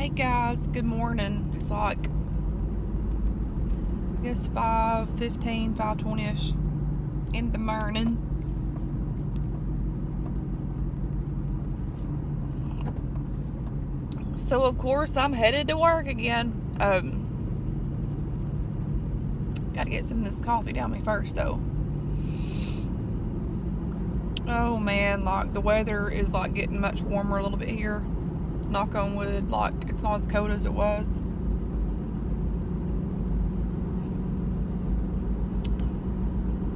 Hey guys, good morning. It's like, I guess 5:15, 5:20ish in the morning. So of course I'm headed to work again. Gotta get some of this coffee down me first though. Oh man, like the weather is like getting much warmer a little bit here. Knock on wood, like it's not as cold as it was.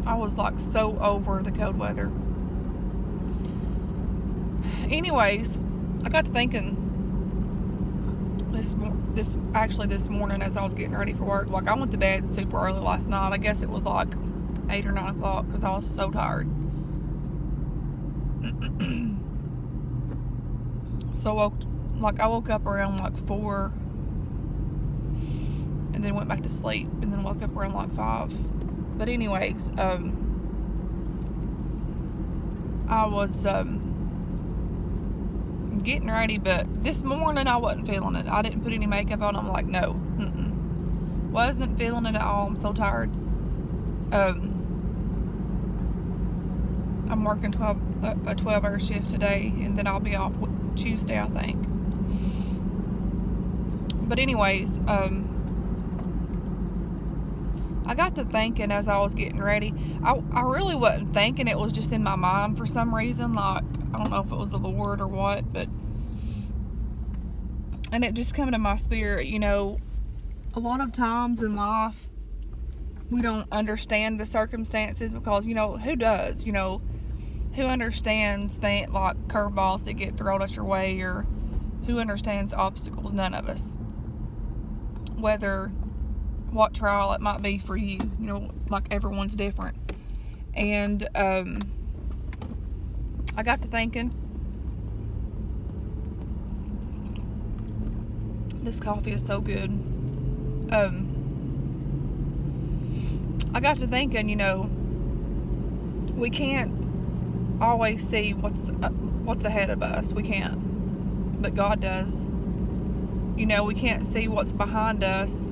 I was like so over the cold weather. Anyways, I got to thinking this morning as I was getting ready for work. Like I went to bed super early last night. I guess it was like 8 or 9 o'clock because I was so tired. So I woke up around like 4 and then went back to sleep and then woke up around like 5. But anyways, I was getting ready, but this morning I wasn't feeling it. I didn't put any makeup on. I'm like, no, wasn't feeling it at all. I'm so tired. I'm working a 12-hour shift today, and then I'll be off Tuesday, I think. But anyways, I got to thinking as I was getting ready. I really wasn't thinking. It was just in my mind for some reason. Like, I don't know if it was the Lord or what, and it just came to my spirit. You know, a lot of times in life, we don't understand the circumstances because, you know, who does? You know, who understands like curveballs that get thrown at your way, or who understands obstacles? None of us. Whether what trial it might be for you, you know, like everyone's different. And I got to thinking, this coffee is so good. I got to thinking, you know, we can't always see what's ahead of us. We can't, but God does. You know, we can't see what's behind us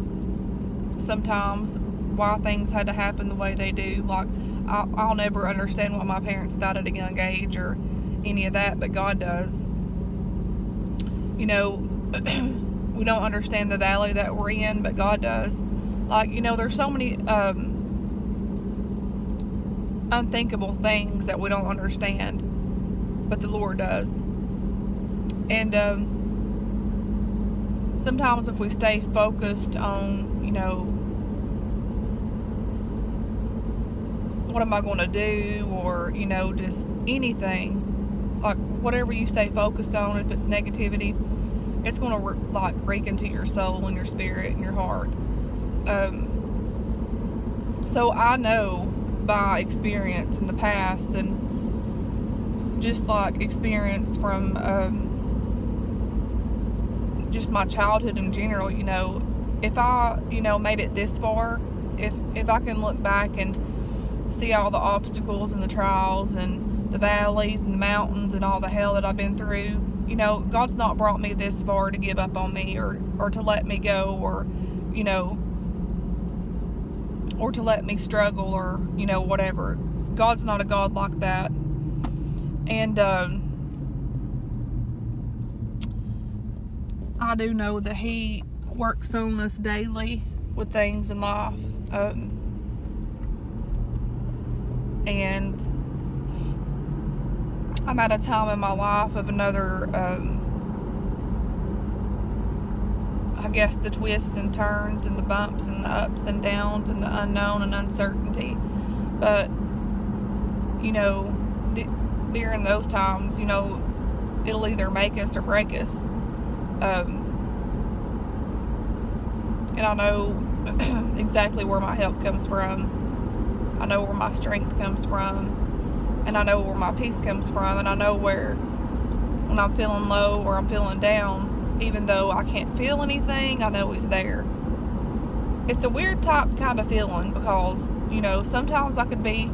sometimes, why things had to happen the way they do. Like, I'll never understand why my parents died at a young age or any of that, but God does. You know, we don't understand the valley that we're in, but God does. Like, you know, there's so many unthinkable things that we don't understand, but the Lord does. And sometimes if we stay focused on, you know, what am I going to do, or, you know, just anything, like whatever you stay focused on, if it's negativity, it's going to like rake into your soul and your spirit and your heart. So I know by experience in the past, and just like experience from just my childhood in general, you know, if I, you know, made it this far, if I can look back and see all the obstacles and the trials and the valleys and the mountains and all the hell that I've been through, you know, God's not brought me this far to give up on me, or to let me go, or, you know, or to let me struggle, or, you know, whatever. God's not a God like that. And I do know that He works on us daily with things in life. And I'm at a time in my life of another, I guess, the twists and turns and the bumps and the ups and downs and the unknown and uncertainty. But, you know, during those times, you know, it'll either make us or break us. And I know exactly where my help comes from. I know where my strength comes from. And I know where my peace comes from. And I know where, when I'm feeling low or I'm feeling down, even though I can't feel anything, I know He's there. It's a weird kind of feeling because, you know, sometimes I could be,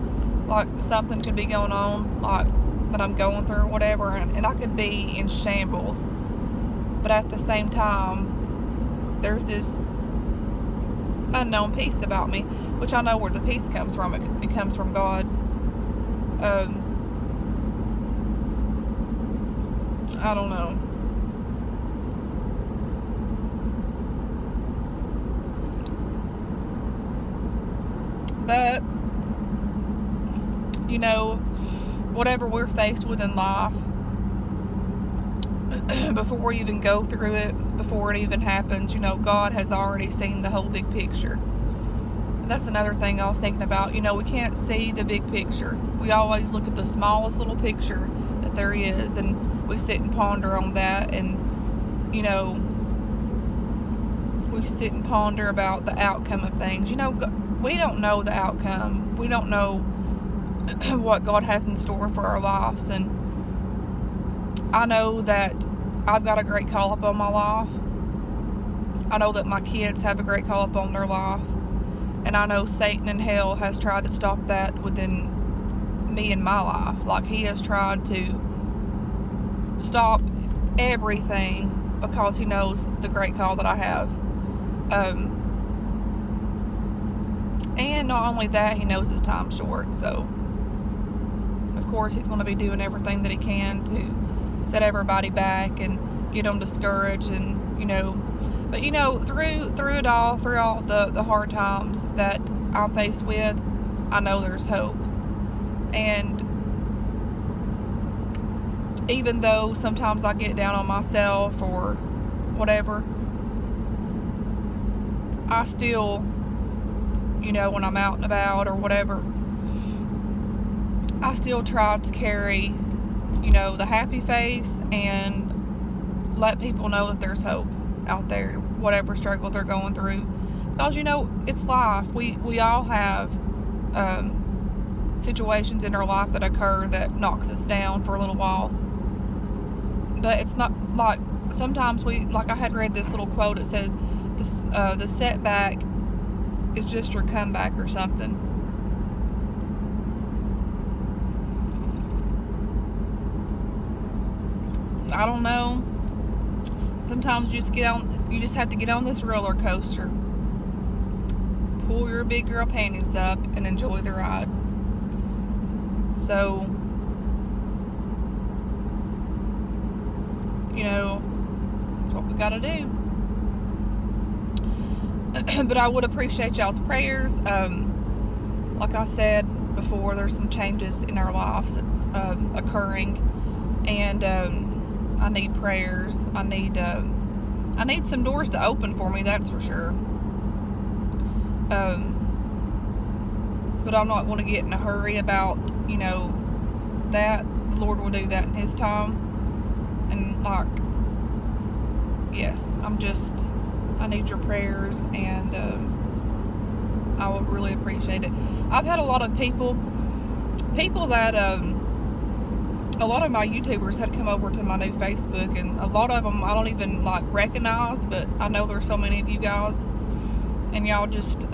like, something could be going on, like, that I'm going through or whatever, and I could be in shambles. But at the same time, there's this unknown peace about me, which I know where the peace comes from. It comes from God. I don't know. But, you know, whatever we're faced with in life, before we even go through it, before it even happens, you know, God has already seen the whole big picture. That's another thing I was thinking about. You know, we can't see the big picture. We always look at the smallest little picture that there is, and we sit and ponder on that, and, you know, we sit and ponder about the outcome of things. You know, we don't know the outcome. We don't know what God has in store for our lives, and I know that I've got a great call up on my life. I know that my kids have a great call up on their life, and I know Satan and hell has tried to stop that within me and my life. Like, he has tried to stop everything because he knows the great call that I have. And not only that, he knows his time's short, so of course he's going to be doing everything that he can to set everybody back and get them discouraged, and, you know, but, you know, through it all, through all the hard times that I'm faced with, I know there's hope. And even though sometimes I get down on myself or whatever, I still, you know, when I'm out and about or whatever, I still try to carry, you know, the happy face and let people know that there's hope out there, whatever struggle they're going through. Because, you know, it's life. We all have situations in our life that occur that knocks us down for a little while. But it's not like, sometimes like I had read this little quote. It said, the setback is just your comeback or something. I don't know. Sometimes you just have to get on this roller coaster. Pull your big girl panties up and enjoy the ride. So, you know, that's what we gotta do. But I would appreciate y'all's prayers. Like I said before, there's some changes in our lives that's occurring, and I need prayers. I need some doors to open for me, that's for sure. But I'm not going to get in a hurry about, you know, that. The Lord will do that in His time. And, like, yes, I need your prayers, and I would really appreciate it. I've had a lot of people that, a lot of my YouTubers had come over to my new Facebook, and a lot of them I don't even, like, recognize, but I know there's so many of you guys, and y'all just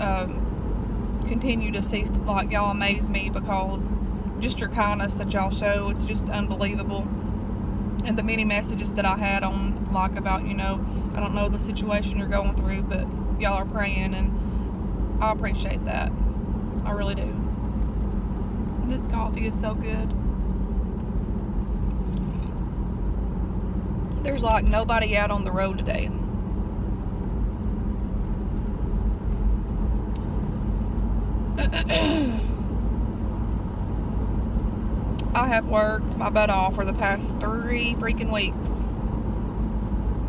continue to see, like, y'all amaze me because just your kindness that y'all show, it's just unbelievable. And the many messages that I had on, like, about, you know, I don't know the situation you're going through, but y'all are praying, and I appreciate that. I really do. And this coffee is so good. There's, like, nobody out on the road today. I have worked my butt off for the past 3 freaking weeks.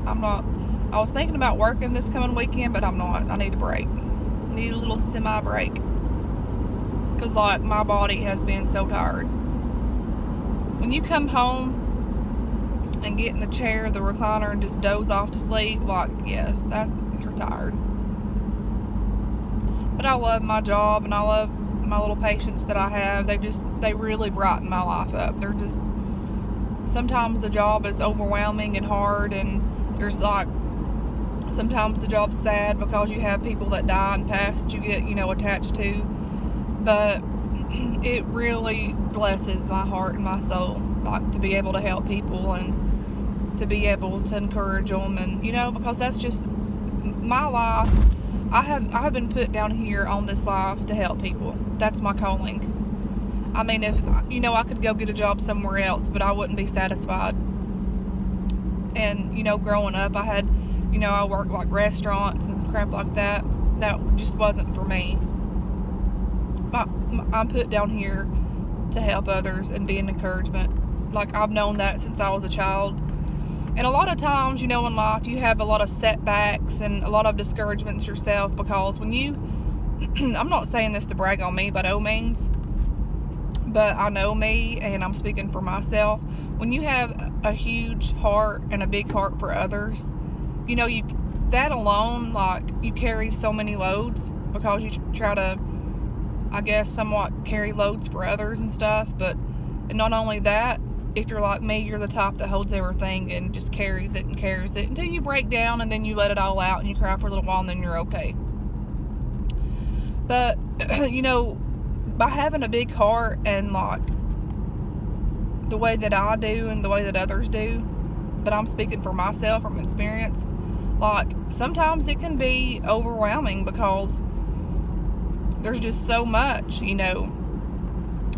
I was thinking about working this coming weekend, but I'm not. I need a break. I need a little semi-break. Because, like, my body has been so tired. When you come home and get in the chair, the recliner, and just doze off to sleep, like, yes, you're tired. But I love my job, and I love my little patients that I have. They really brighten my life up. They're just, sometimes the job is overwhelming and hard, and there's, like, sometimes the job's sad because you have people that die and pass that you get, you know, attached to. But it really blesses my heart and my soul, like, to be able to help people. And to be able to encourage them, and you know, because that's just my life. I have been put down here on this life to help people. That's my calling. I mean, if you know, I could go get a job somewhere else, but I wouldn't be satisfied. And you know, growing up, I had, you know, I worked like restaurants and crap like that. That just wasn't for me. I'm put down here to help others and be an encouragement. Like, I've known that since I was a child. And a lot of times, you know, in life, you have a lot of setbacks and a lot of discouragements yourself, because when you, I'm not saying this to brag on me by no means, but I know me, and I'm speaking for myself. When you have a huge heart and a big heart for others, you know, that alone, like, you carry so many loads, because you try to, I guess, somewhat carry loads for others and stuff. But and not only that, if you're like me, you're the type that holds everything and just carries it until you break down, and then you let it all out and you cry for a little while, and then you're okay. But you know, by having a big heart and like the way that I do and the way that others do, but I'm speaking for myself from experience, like sometimes it can be overwhelming because there's just so much, you know.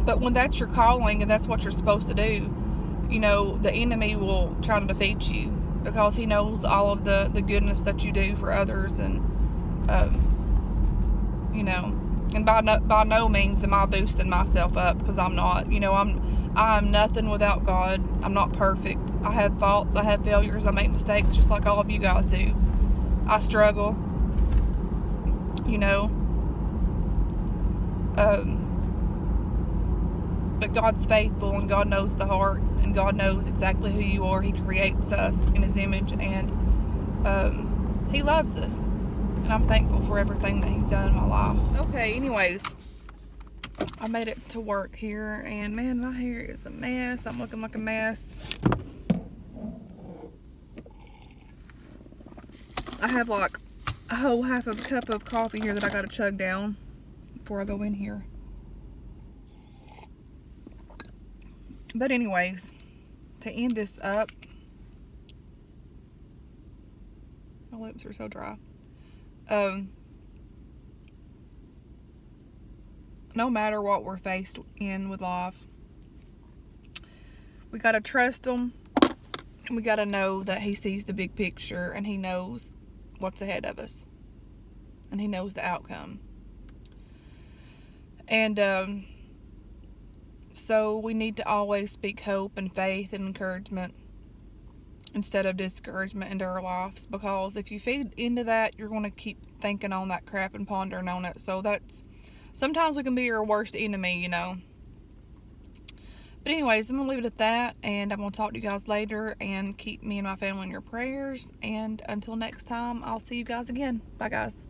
But when that's your calling and that's what you're supposed to do, you know, the enemy will try to defeat you, because he knows all of the goodness that you do for others. And you know, and by no means am I boosting myself up, because I'm not. You know, I'm nothing without God. I'm not perfect. I have faults, I have failures, I make mistakes just like all of you guys do. I struggle, you know. But God's faithful, and God knows the heart, and God knows exactly who you are. He creates us in His image, and He loves us, and I'm thankful for everything that He's done in my life. Okay, anyways, I made it to work here, and man, my hair is a mess. I'm looking like a mess. I have like a whole half a cup of coffee here that I gotta chug down before I go in here. But anyways, to end this up, my lips are so dry. No matter what we're faced in with life, we gotta trust Him, and we gotta know that He sees the big picture, and He knows what's ahead of us, and He knows the outcome. And so we need to always speak hope and faith and encouragement instead of discouragement into our lives, because if you feed into that, you're going to keep thinking on that crap and pondering on it. So that's, sometimes we can be your worst enemy, you know. But anyways, I'm going to leave it at that, and I'm going to talk to you guys later, and keep me and my family in your prayers. And until next time, I'll see you guys again. Bye, guys.